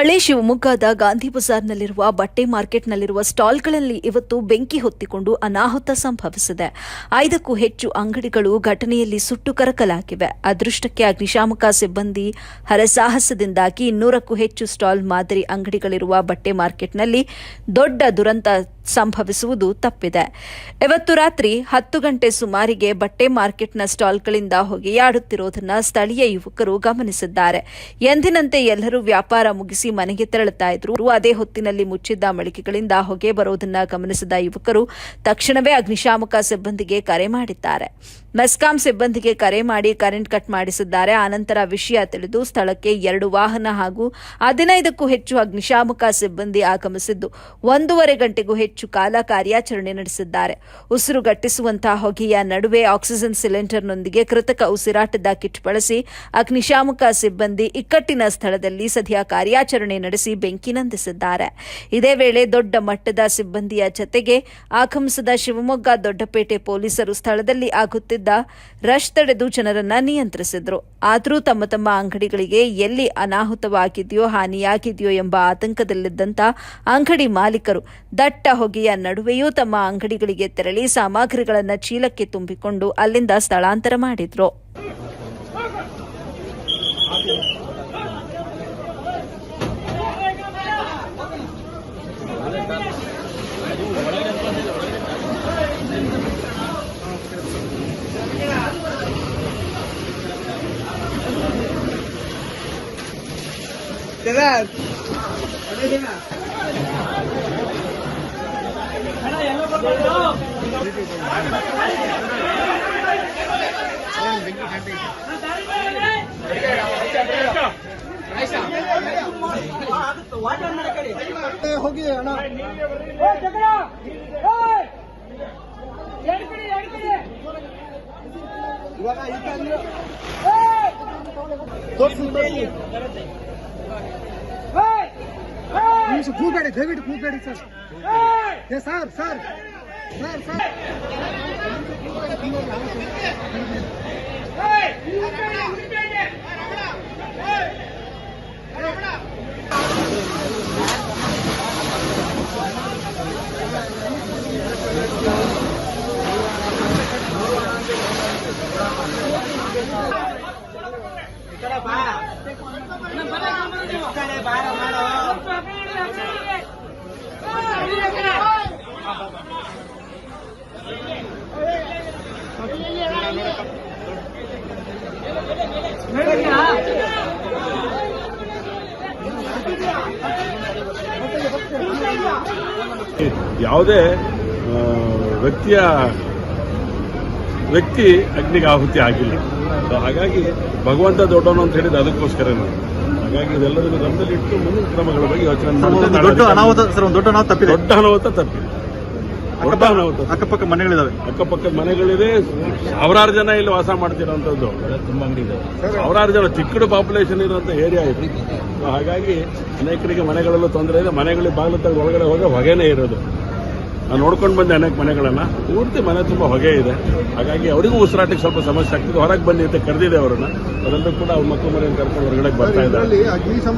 ಹಳೆ ಶಿವಮೊಗ್ಗದ ಗಾಂಧಿ ಬಜಾರ್ನಲ್ಲಿರುವ ಬಟ್ಟೆ ಮಾರ್ಕೆಟ್ನಲ್ಲಿರುವ ಸ್ಟಾಲ್ಗಳಲ್ಲಿ ಇವತ್ತು ಬೆಂಕಿ ಹೊತ್ತಿಕೊಂಡು ಅನಾಹುತ ಸಂಭವಿಸಿದೆ. 5ಕ್ಕೂ ಹೆಚ್ಚು ಅಂಗಡಿಗಳು ಘಟನೆಯಲ್ಲಿ ಸುಟ್ಟು ಕರಕಲಾಗಿವೆ. ಅದೃಷ್ಟಕ್ಕೆ ಅಗ್ನಿಶಾಮಕ ಸಿಬ್ಬಂದಿ ಹರಸಾಹಸದಿಂದಾಗಿ 200ಕ್ಕೂ ಹೆಚ್ಚು ಸ್ಟಾಲ್ ಮಾದರಿ ಅಂಗಡಿಗಳಿರುವ ಬಟ್ಟೆ ಮಾರ್ಕೆಟ್ನಲ್ಲಿ ದೊಡ್ಡ ದುರಂತ ಸಂಭವಿಸುವುದು ತಪ್ಪಿದೆ. ಇವತ್ತು ರಾತ್ರಿ 10 ಗಂಟೆ ಸುಮಾರಿಗೆ ಬಟ್ಟೆ ಮಾರ್ಕೆಟ್ನ ಸ್ಟಾಲ್ಗಳಿಂದ ಹೊಗೆಯಾಡುತ್ತಿರುವುದನ್ನು ಸ್ಥಳೀಯ ಯುವಕರು ಗಮನಿಸಿದ್ದಾರೆ. ಎಂದಿನಂತೆ ಎಲ್ಲರೂ ವ್ಯಾಪಾರ ಮುಗಿಸಿ ಮನೆಗೆ ತೆರಳುತ್ತಾ ಇದ್ರು. ಅದೇ ಹೊತ್ತಿನಲ್ಲಿ ಮುಚ್ಚಿದ್ದ ಮಳಿಗೆಗಳಿಂದ ಹೊಗೆ ಬರುವುದನ್ನು ಗಮನಿಸಿದ ಯುವಕರು ತಕ್ಷಣವೇ ಅಗ್ನಿಶಾಮಕ ಸಿಬ್ಬಂದಿಗೆ ಕರೆ ಮಾಡಿದ್ದಾರೆ. ಮೆಸ್ಕಾಂ ಸಿಬ್ಬಂದಿಗೆ ಕರೆ ಮಾಡಿ ಕರೆಂಟ್ ಕಟ್ ಮಾಡಿಸಿದ್ದಾರೆ. ಆನಂತರ ವಿಷಯ ತಿಳಿದು ಸ್ಥಳಕ್ಕೆ 2 ವಾಹನ ಹಾಗೂ 15ಕ್ಕೂ ಹೆಚ್ಚು ಅಗ್ನಿಶಾಮಕ ಸಿಬ್ಬಂದಿ ಆಗಮಿಸಿದ್ದು 1.5 ಗಂಟೆಗೂ ಹೆಚ್ಚು ಕಾಲ ಕಾರ್ಯಾಚರಣೆ ನಡೆಸಿದ್ದಾರೆ. ಉಸಿರುಗಟ್ಟಿಸುವಂತಹ ಹೊಗೆಯ ನಡುವೆ ಆಕ್ಸಿಜನ್ ಸಿಲಿಂಡರ್ನೊಂದಿಗೆ ಕೃತಕ ಉಸಿರಾಟದ ಕಿಟ್ ಬಳಸಿ ಅಗ್ನಿಶಾಮಕ ಸಿಬ್ಬಂದಿ ಇಕ್ಕಟ್ಟಿನ ಸ್ಥಳದಲ್ಲಿ ಸದ್ಯ ಕಾರ್ಯಾಚರಣೆ ನಡೆಸಿ ಬೆಂಕಿ ನಂದಿಸಿದ್ದಾರೆ. ಇದೇ ವೇಳೆ ದೊಡ್ಡ ಮಟ್ಟದ ಸಿಬ್ಬಂದಿಯ ಜತೆಗೆ ಆಗಮಿಸಿದ ಶಿವಮೊಗ್ಗ ದೊಡ್ಡಪೇಟೆ ಪೊಲೀಸರು ಸ್ಥಳದಲ್ಲಿ ಆಗುತ್ತಿದ್ದ ರಶ್ ತಡೆದು ಜನರನ್ನ ನಿಯಂತ್ರಿಸಿದ್ರು. ಆದರೂ ತಮ್ಮ ತಮ್ಮ ಅಂಗಡಿಗಳಿಗೆ ಎಲ್ಲಿ ಅನಾಹುತವಾಗಿದೆಯೋ ಹಾನಿಯಾಗಿದೆಯೋ ಎಂಬ ಆತಂಕದಲ್ಲಿದ್ದಂಥ ಅಂಗಡಿ ಮಾಲೀಕರು ದಟ್ಟ ಹೊಗೆಯ ನಡುವೆಯೂ ತಮ್ಮ ಅಂಗಡಿಗಳಿಗೆ ತೆರಳಿ ಸಾಮಗ್ರಿಗಳನ್ನು ಚೀಲಕ್ಕೆ ತುಂಬಿಕೊಂಡು ಅಲ್ಲಿಂದ ಸ್ಥಳಾಂತರ ಮಾಡಿದ್ರು. ಹೋಗಿ ಅಣ್ಣ ಕೂಬೇಡಿ, ದಯವಿಟ್ಟು ಕೂಬೇಡಿ sir. Sir sir sir sir ಯಾವುದೇ ವ್ಯಕ್ತಿ ಅಗ್ನಿಗೆ ಆಹುತಿ ಆಗಿಲ್ಲ. ಹಾಗಾಗಿ ಭಗವಂತ ದೊಡ್ಡವನು ಅಂತ ಹೇಳಿದ ಅದಕ್ಕೋಸ್ಕರ ಹಾಗಾಗಿ ಇದೆಲ್ಲದನ್ನು ಗಮನದಲ್ಲಿ ಇಟ್ಟು ಮುಂದಿನ ಕ್ರಮಗಳ ಬಗ್ಗೆ ಯೋಚನೆ ಮಾಡಿ. ದೊಡ್ಡ ಅನಾಹುತ ತಪ್ಪಿದೆ. ದೊಡ್ಡ ಅನಾಹುತ ತಪ್ಪಿದೆ. ದೊಡ್ಡ ಅನಾಹುತ. ಅಕ್ಕಪಕ್ಕ ಮನೆಗಳಿದಾವೆ. ಅಕ್ಕಪಕ್ಕದ ಮನೆಗಳಿದೆ. ಸಾವಿರಾರು ಜನ ಇಲ್ಲಿ ವಾಸ ಮಾಡ್ತಿರೋಂಥದ್ದು. ಸಾವಿರಾರು ಜನ ಚಿಕ್ಕಡು ಪಾಪ್ಯುಲೇಷನ್ ಇರುವಂತ ಏರಿಯಾ ಇದೆ. ಹಾಗಾಗಿ ಅನೇಕರಿಗೆ ಮನೆಗಳಲ್ಲೂ ತೊಂದರೆ ಇದೆ. ಮನೆಗಳಿಗೆ ಬಾಗಿಲು ತೆಗೆದು ಒಳಗಡೆ ಹೋಗಿ ಹೊಗೆನೇ ಇರೋದು. ನಾನು ನೋಡ್ಕೊಂಡು ಬಂದೆ ಅನೇಕ ಮನೆಗಳನ್ನ. ಪೂರ್ತಿ ಮನೆ ತುಂಬ ಹೊಗೆ ಇದೆ. ಹಾಗಾಗಿ ಅವರಿಗೂ ಉಸಿರಾಟಕ್ಕೆ ಸ್ವಲ್ಪ ಸಮಸ್ಯೆ ಆಗ್ತಿದೆ. ಹೊರಗೆ ಬನ್ನಿ ಅಂತ ಕರೆದಿದೆ ಅವರನ್ನ. ಅವರೆಲ್ಲರೂ ಕೂಡ ಅವ್ರ ಮಕ್ಕಳು ಮನೆಯನ್ನು ಕರ್ಕೊಂಡು ಹೊರಗಡೆ ಬರ್ತಾ ಇದ್ದಾರೆ.